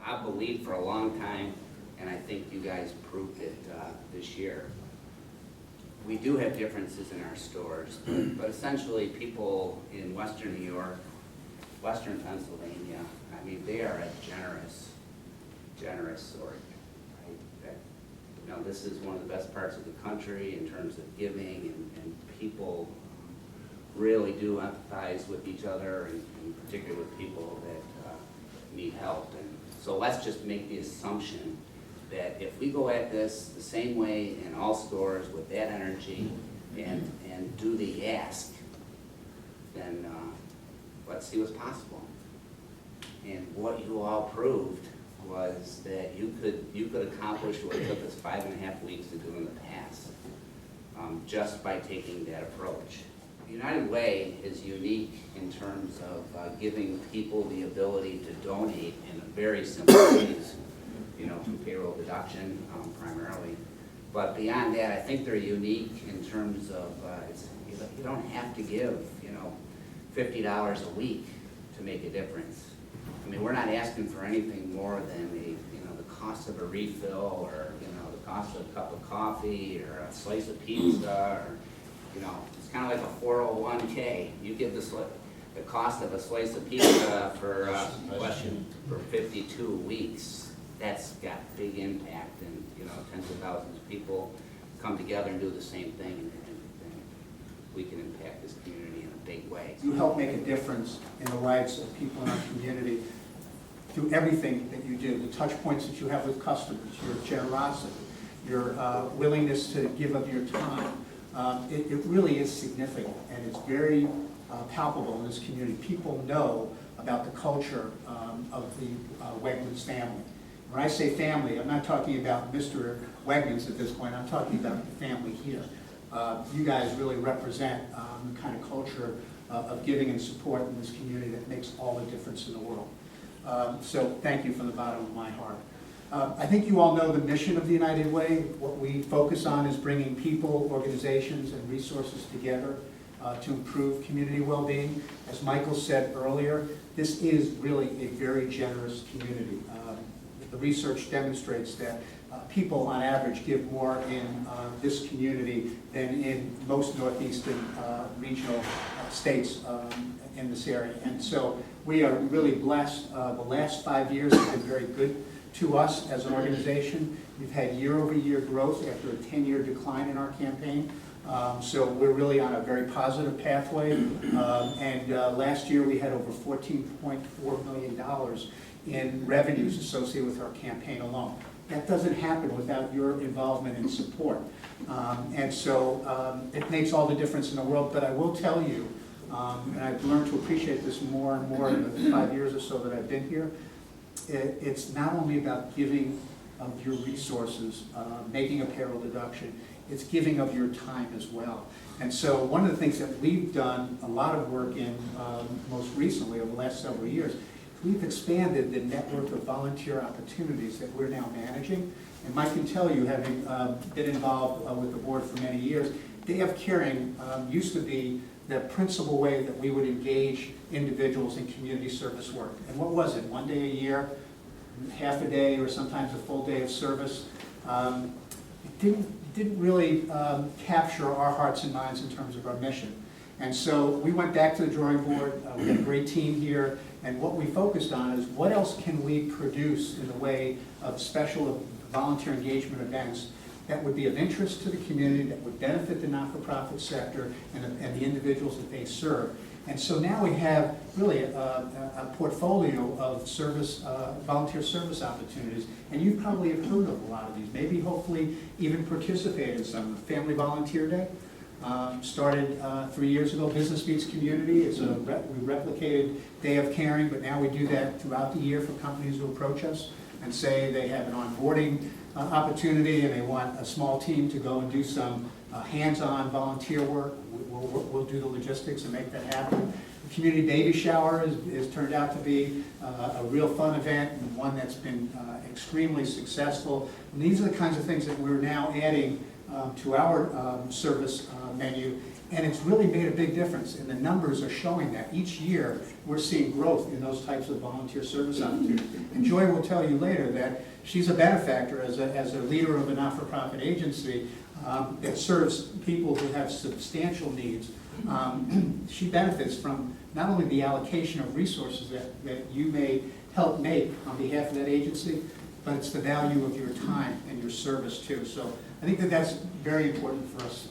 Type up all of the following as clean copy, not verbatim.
I believed for a long time, and I think you guys proved it this year. We do have differences in our stores, but essentially people in Western New York, Western Pennsylvania, I mean, they are a generous sort. Right? That, you know, this is one of the best parts of the country in terms of giving, and people really do empathize with each other, and particularly with people that need help. And so let's just make the assumption that if we go at this the same way in all stores with that energy and do the ask, then let's see what's possible. And what you all proved was that you could accomplish what it took us 5.5 weeks to do in the past, just by taking that approach. United Way is unique in terms of giving people the ability to donate in a very simple ways, you know, through payroll deduction primarily. But beyond that, I think they're unique in terms of you don't have to give, you know, $50 a week to make a difference. I mean, we're not asking for anything more than the cost of a refill, or the cost of a cup of coffee, or a slice of pizza, or it's kind of like a 401k. You give the cost of a slice of pizza for 52 weeks. That's got big impact, and tens of thousands of people come together and do the same thing, and we can impact this community in a big way. You help make a difference in the lives of people in our community through everything that you do, the touch points that you have with customers, your generosity, your willingness to give of your time. It really is significant, and it's very palpable in this community. People know about the culture of the Wegmans family. When I say family, I'm not talking about Mr. Wegmans at this point. I'm talking about the family here. You guys really represent the kind of culture of giving and support in this community that makes all the difference in the world. So thank you from the bottom of my heart. I think you all know the mission of the United Way. What we focus on is bringing people, organizations, and resources together to improve community well-being. As Michael said earlier, this is really a very generous community. The research demonstrates that people on average give more in this community than in most northeastern regional states in this area. And so we are really blessed. The last 5 years have been very good to us as an organization. We've had year-over-year growth after a 10-year decline in our campaign. So we're really on a very positive pathway. And last year we had over $14.4 million in revenues associated with our campaign alone. That doesn't happen without your involvement and support. And so it makes all the difference in the world. But I will tell you, and I've learned to appreciate this more and more in the 5 years or so that I've been here, it's not only about giving of your resources, making a payroll deduction, it's giving of your time as well. And so one of the things that we've done a lot of work in most recently over the last several years, we've expanded the network of volunteer opportunities that we're now managing. And Mike can tell you, having been involved with the board for many years, Day of Caring used to be the principal way that we would engage individuals in community service work. And what was it, 1 day a year, half a day, or sometimes a full day of service? It didn't really capture our hearts and minds in terms of our mission. And so we went back to the drawing board. We had a great team here, and what we focused on is what else can we produce in the way of special volunteer engagement events that would be of interest to the community, that would benefit the not-for-profit sector and the individuals that they serve. And so now we have really a portfolio of service, volunteer service opportunities, and you probably have heard of a lot of these, maybe hopefully even participated in some. Family Volunteer Day started 3 years ago. Business Meets Community is we replicated Day of Caring, but now we do that throughout the year for companies who approach us and say they have an onboarding opportunity and they want a small team to go and do some hands-on volunteer work. We'll do the logistics and make that happen. The Community Baby Shower has turned out to be a real fun event, and one that's been extremely successful. And these are the kinds of things that we're now adding to our service menu. And it's really made a big difference, and the numbers are showing that. Each year, we're seeing growth in those types of volunteer service opportunities. And Joy will tell you later that she's a benefactor as a leader of a not-for-profit agency that serves people who have substantial needs. She benefits from not only the allocation of resources that you may help make on behalf of that agency, but it's the value of your time and your service too. So I think that that's very important for us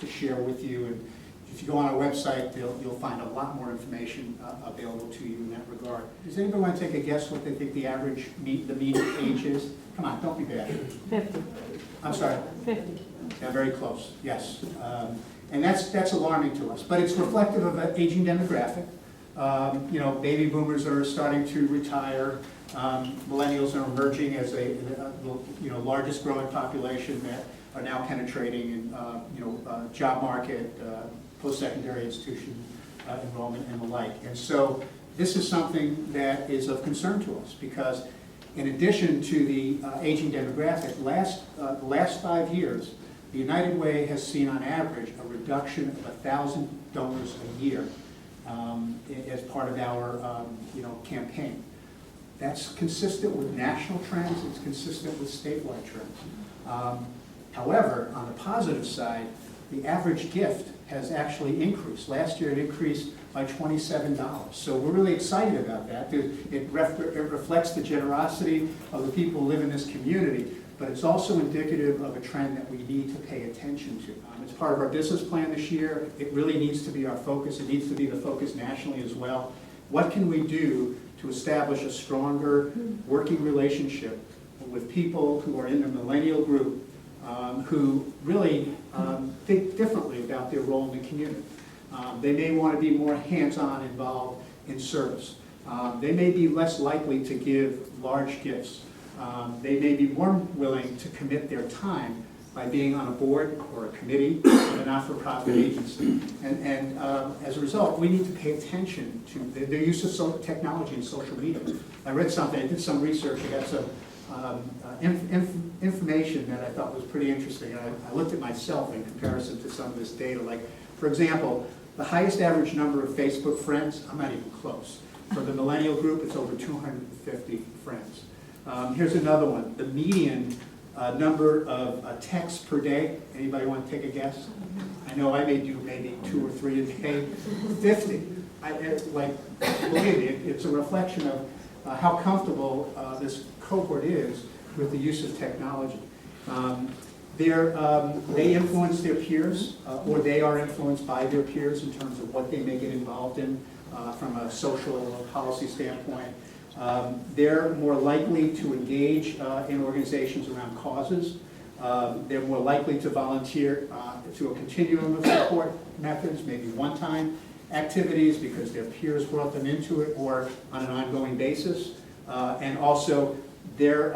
to share with you. And if you go on our website, you'll find a lot more information available to you in that regard. Does anybody want to take a guess what they think the average, the median age is? Come on, don't be bad. 50. I'm sorry? 50. Yeah, very close, yes. And that's alarming to us, but it's reflective of an aging demographic. You know, baby boomers are starting to retire. Millennials are emerging as the largest growing population that are now penetrating in job market, post-secondary institution enrollment and the like. And so this is something that is of concern to us because in addition to the aging demographic, the last 5 years, the United Way has seen on average a reduction of 1,000 donors a year as part of our campaign. That's consistent with national trends, it's consistent with statewide trends. However, on the positive side, the average gift has actually increased. Last year it increased by $27. So we're really excited about that. It reflects the generosity of the people who live in this community, but it's also indicative of a trend that we need to pay attention to. It's part of our business plan this year. It really needs to be our focus. It needs to be the focus nationally as well. What can we do to establish a stronger working relationship with people who are in the millennial group who really think differently about their role in the community? They may want to be more hands-on involved in service. They may be less likely to give large gifts. They may be more willing to commit their time by being on a board or a committee of a not-for-profit agency. And as a result, we need to pay attention to their use of technology and social media. I read something, I did some research, I got some information that I thought was pretty interesting. I looked at myself in comparison to some of this data. Like, for example, the highest average number of Facebook friends, I'm not even close. For the millennial group, it's over 250 friends. Here's another one. The median number of texts per day. Anybody want to take a guess? I know I may do maybe 2 or 3 a day. 50. Believe me, it's a reflection of how comfortable this cohort is with the use of technology. They influence their peers, or they are influenced by their peers in terms of what they may get involved in from a social or policy standpoint. They're more likely to engage in organizations around causes. They're more likely to volunteer to a continuum of support methods, maybe one-time activities because their peers brought them into it, or on an ongoing basis. And also, they're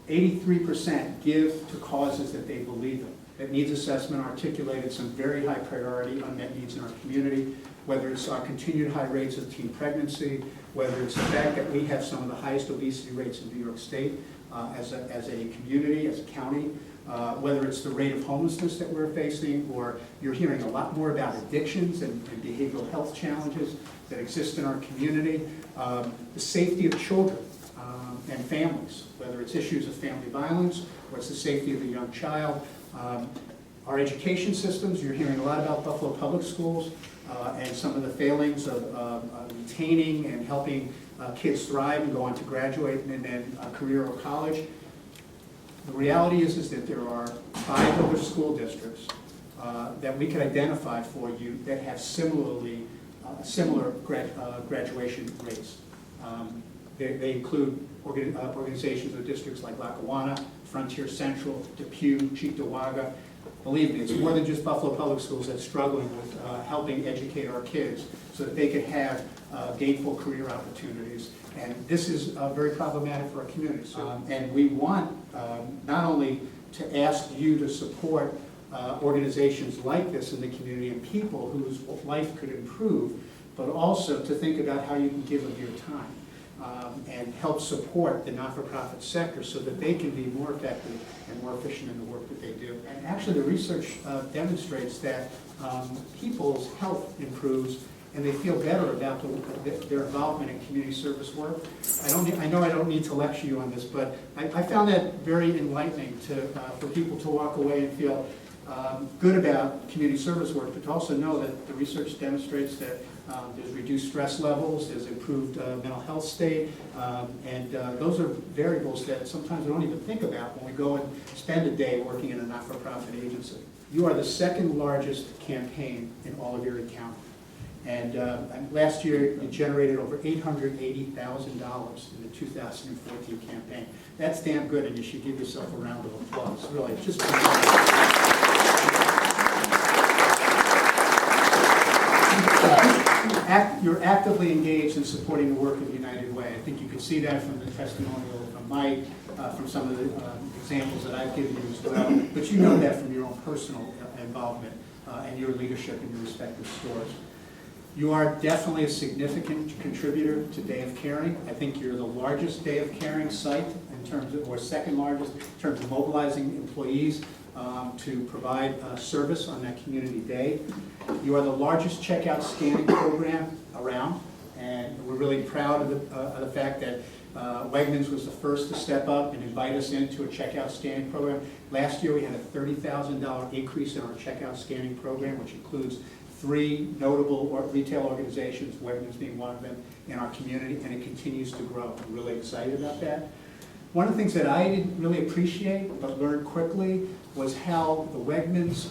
83% give to causes that they believe in. That needs assessment articulated some very high priority unmet needs in our community, whether it's our continued high rates of teen pregnancy, whether it's the fact that we have some of the highest obesity rates in New York State as a community, as a county, whether it's the rate of homelessness that we're facing, or you're hearing a lot more about addictions and behavioral health challenges that exist in our community, the safety of children and families, whether it's issues of family violence or it's the safety of the young child. Our education systems, you're hearing a lot about Buffalo Public Schools and some of the failings of retaining and helping kids thrive and go on to graduate and then a career or college. The reality is that there are 5 other school districts that we could identify for you that have similar graduation rates. They include organizations or districts like Lackawanna, Frontier Central, Depew, Cheektowaga. Believe me, it's more than just Buffalo Public Schools that's struggling with helping educate our kids so that they can have gainful career opportunities. And this is very problematic for our community. And we want not only to ask you to support organizations like this in the community and people whose life could improve, but also to think about how you can give of your time and help support the not-for-profit sector so that they can be more effective and more efficient in the work that they do. And actually the research demonstrates that people's health improves and they feel better about their involvement in community service work. I know I don't need to lecture you on this, but I found that very enlightening for people to walk away and feel good about community service work, but to also know that the research demonstrates that there's reduced stress levels, there's improved mental health state, and those are variables that sometimes we don't even think about when we go and spend a day working in a not-for-profit agency. You are the second largest campaign in all of Erie County. And last year, you generated over $880,000 in the 2014 campaign. That's damn good, and you should give yourself a round of applause. Really, just you're actively engaged in supporting the work of United Way. I think you can see that from the testimonial from Mike, from some of the examples that I've given you as well. But you know that from your own personal involvement and your leadership in your respective stores. You are definitely a significant contributor to Day of Caring. I think you're the largest Day of Caring site in terms of, or second largest in terms of mobilizing employees to provide service on that community day. You are the largest checkout scanning program around, and we're really proud of the fact that Wegmans was the first to step up and invite us into a checkout scanning program. Last year we had a $30,000 increase in our checkout scanning program, which includes 3 notable retail organizations, Wegmans being one of them, in our community, and it continues to grow. I'm really excited about that. One of the things that I didn't really appreciate, but learned quickly, was how the Wegmans,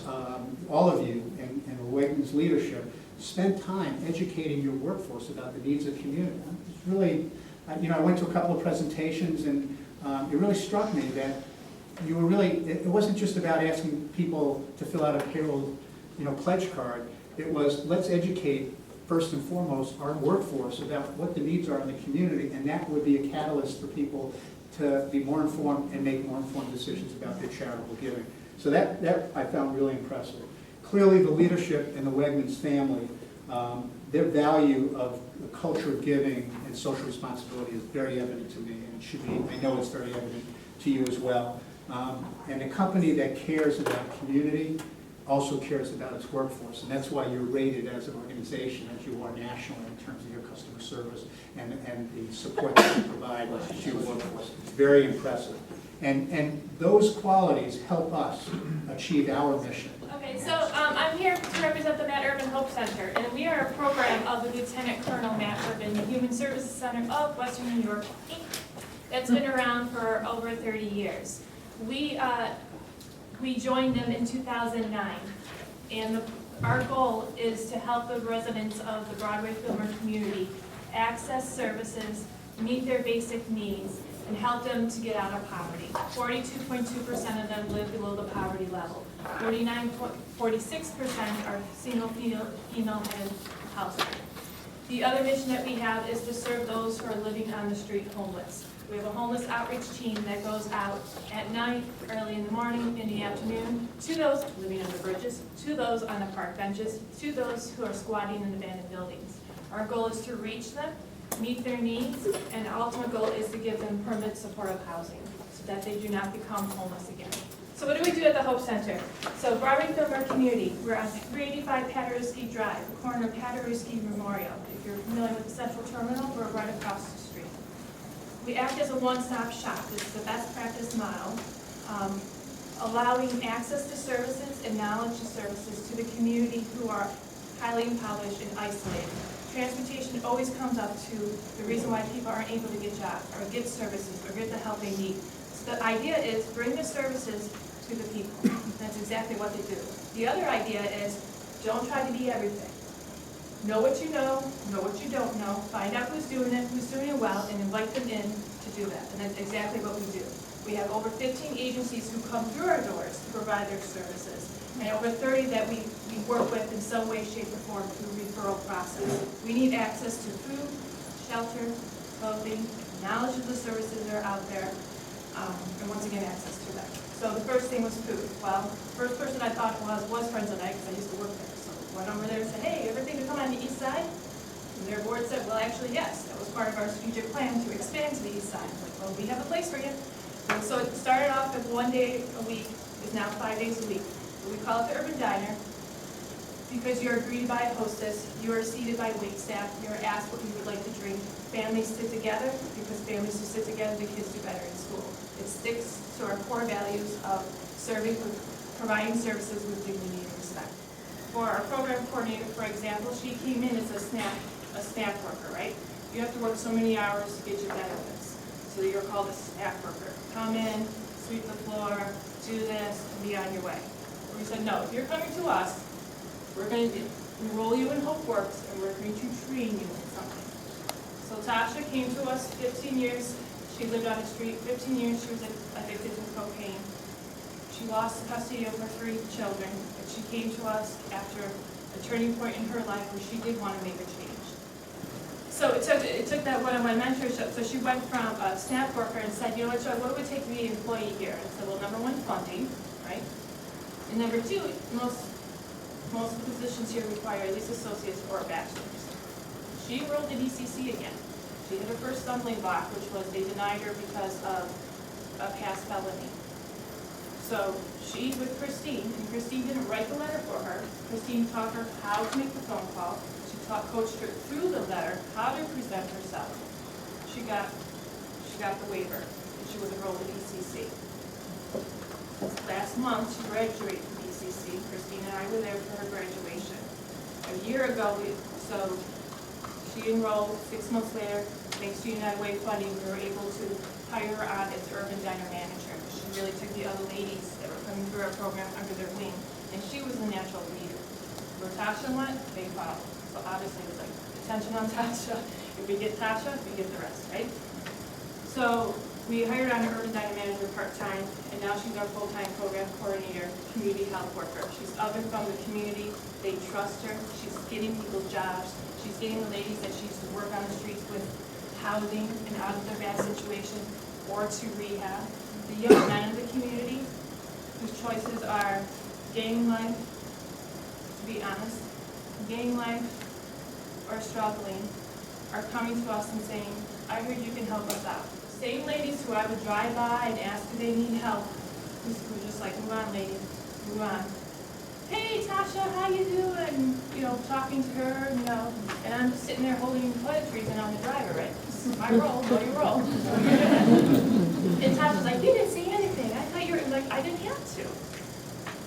all of you, and the Wegmans leadership, spent time educating your workforce about the needs of the community. It's really, I went to a couple of presentations, and it really struck me that you were really, it wasn't just about asking people to fill out a payroll, pledge card. It was, let's educate, first and foremost, our workforce about what the needs are in the community, and that would be a catalyst for people to be more informed and make more informed decisions about their charitable giving. So that I found really impressive. Clearly, the leadership and the Wegmans family, their value of the culture of giving and social responsibility is very evident to me, and it should be, I know it's very evident to you as well. And a company that cares about community also cares about its workforce, and that's why you're rated as an organization as you are nationally in terms of your customer service and the support that you provide to your workforce. It's very impressive. And those qualities help us achieve our mission. Okay, so I'm here to represent the Matt Urban Hope Center, and we are a program of the Lieutenant Colonel Matt Urban, the Human Services Center of Western New York, Inc. That's been around for over 30 years. We joined them in 2009, and our goal is to help the residents of the Broadway Filmer community access services, meet their basic needs, and help them to get out of poverty. 42.2% of them live below the poverty level. 46% are single female-headed households. The other mission that we have is to serve those who are living on the street homeless. We have a homeless outreach team that goes out at night, early in the morning, in the afternoon, to those living under bridges, to those on the park benches, to those who are squatting in abandoned buildings. Our goal is to reach them, meet their needs, and the ultimate goal is to give them permanent supportive housing so that they do not become homeless again. So what do we do at the Hope Center? So Broadway Filmer Community, we're on 385 Paderewski Drive, the corner of Paderewski Memorial. If you're familiar with the Central Terminal, we're right across the street. We act as a one-stop shop. This is the best practice model, allowing access to services and knowledge of services to the community who are highly impoverished and isolated. Transportation always comes up to the reason why people aren't able to get jobs or get services or get the help they need. So the idea is bring the services to the people. That's exactly what they do. The other idea is don't try to be everything. Know what you know what you don't know, find out who's doing it well, and invite them in to do that. And that's exactly what we do. We have over 15 agencies who come through our doors to provide their services, and over 30 that we work with in some way, shape, or form through the referral process. We need access to food, shelter, clothing, knowledge of the services that are out there, and once again, access to them. So the first thing was food. Well, the first person I thought was Friends and I, because I used to work there. Went over there and said, hey, you ever think of coming on the east side? And their board said, well, actually, yes. That was part of our strategic plan to expand to the east side. Like, well, we have a place for you. And so it started off with 1 day a week, is now 5 days a week. We call it the Urban Diner. Because you're greeted by a hostess, you are seated by wait staff, you're asked what you would like to drink. Families sit together, because families who sit together, the kids do better in school. It sticks to our core values of providing services with dignity and respect. For our program coordinator, for example, she came in as a staff worker, right? You have to work so many hours to get your benefits. So you're called a staff worker. Come in, sweep the floor, do this, and be on your way. We said, no, if you're coming to us, we're going to enroll you in Hope Works, and we're going to train you in something. So Tasha came to us 15 years. She lived on the street. 15 years she was addicted to cocaine. She lost custody of her 3 children, but she came to us after a turning point in her life where she did want to make a change. So it took that one-on-one mentorship. So she went from a staff worker and said, you know what, Joy, what would it take to be an employee here? And I said, well, number 1, funding, right? And number 2, most of the positions here require at least associates or bachelors. She enrolled at ECC again. She hit her first stumbling block, which was they denied her because of a past felony. So she, with Christine, and Christine didn't write the letter for her. Christine taught her how to make the phone call. She coached her through the letter, how to present herself. She got the waiver, and she was enrolled at ECC. Last month, she graduated from ECC. Christine and I were there for her graduation. A year ago, so she enrolled. 6 months later, thanks to United Way funding, we were able to hire her on as urban diner manager. She really took the other ladies that were coming through our program under their wing, and she was the natural leader. Where Tasha went, they followed. So obviously, it was like, attention on Tasha. If we get Tasha, we get the rest, right? So we hired on an urban diner manager part-time, and now she's our full-time program coordinator, community health worker. She's up and from the community. They trust her. She's getting people jobs. She's getting the ladies that she used to work on the streets with housing and out of their bad situation or to rehab. The young men of the community whose choices are gang life, to be honest, gang life or struggling, are coming to us and saying, I heard you can help us out. Same ladies who I would drive by and ask if they need help, who were just like, move on, lady, move on. Hey, Tasha, how you doing? You know, talking to her, you know, and I'm just sitting there holding toiletries and I'm the driver, right? This is my role, know your role. And Tasha's like, you didn't say anything. I thought you were, like, I didn't have to.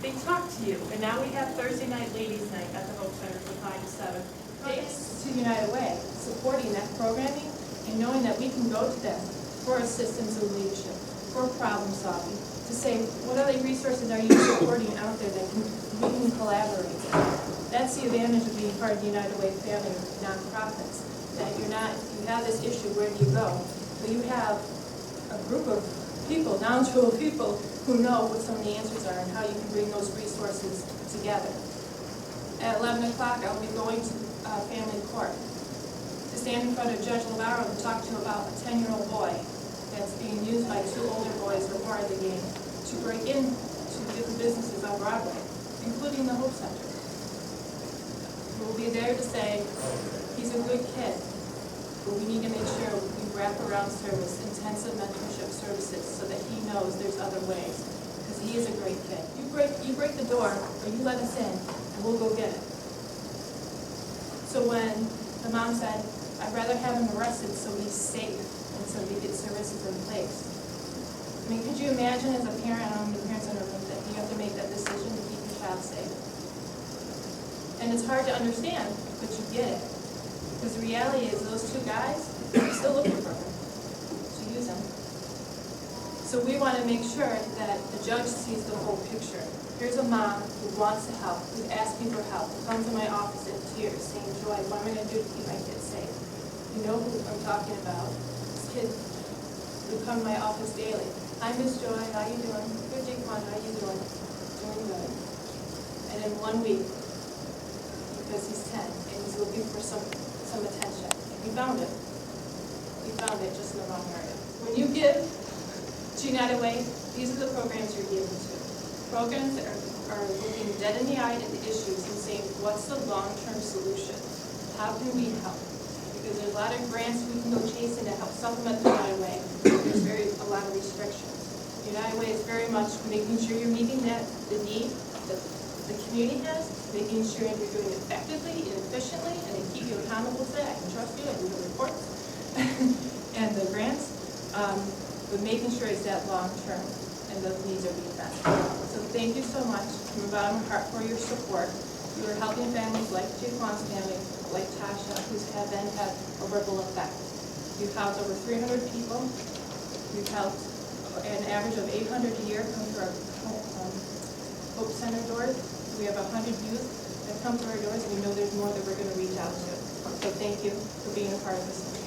They talk to you, and now we have Thursday night ladies night at the Hope Center from 5 to 7. Thanks to United Way, supporting that programming and knowing that we can go to them for assistance and leadership, for problem solving, to say, what other resources are you supporting out there that we can collaborate? That's the advantage of being part of the United Way family of nonprofits, that you have this issue, where do you go? But you have a group of people, knowledgeable people, who know what some of the answers are and how you can bring those resources together. At 11 o'clock, I'll be going to family court to stand in front of Judge Navarro and talk to about a 10-year-old boy that's being used by 2 older boys who are part of the game to break into different businesses on Broadway, including the Hope Center. We'll be there to say, he's a good kid, but we need to make sure we wrap around service, intensive mentorship services, so that he knows there's other ways, because he is a great kid. You break the door, or you let us in, and we'll go get it. So when the mom said, I'd rather have him arrested so he's safe and so we get services in place. I mean, could you imagine as a parent, I don't know how many parents in the room, that you have to make that decision to keep your child safe? And it's hard to understand, but you get it. Because the reality is those 2 guys are still looking for him to use him. So we want to make sure that the judge sees the whole picture. Here's a mom who wants to help, who's asking for help, who comes to my office in tears saying, Joy, what am I going to do to keep my kids safe? You know who I'm talking about. This kid who come to my office daily. Hi, Miss Joy, how you doing? Good, Jaquan, how you doing? Doing good. And in 1 week, because he's 10, and he's looking for some attention. And we found it. We found it just in the wrong area. When you give to United Way, these are the programs you're giving to. Programs that are looking dead in the eye at the issues and saying, what's the long-term solution? How can we help? Because there's a lot of grants we can go chasing to help supplement the United Way. There's a lot of restrictions. United Way is very much making sure you're meeting the need, the the community has, making sure you're doing it effectively and efficiently, and they keep you accountable to that. I can trust you, I do the reports and the grants, but making sure it's that long term and those needs are being met. So thank you so much from the bottom of my heart for your support. You are helping families like Jay Kwan's family, like Tasha, who's had a ripple effect. You've housed over 300 people. You've helped an average of 800 a year come through our Hope Center doors. We have 100 youth that come to our doors, and we know there's more that we're going to reach out to. So thank you for being a part of this.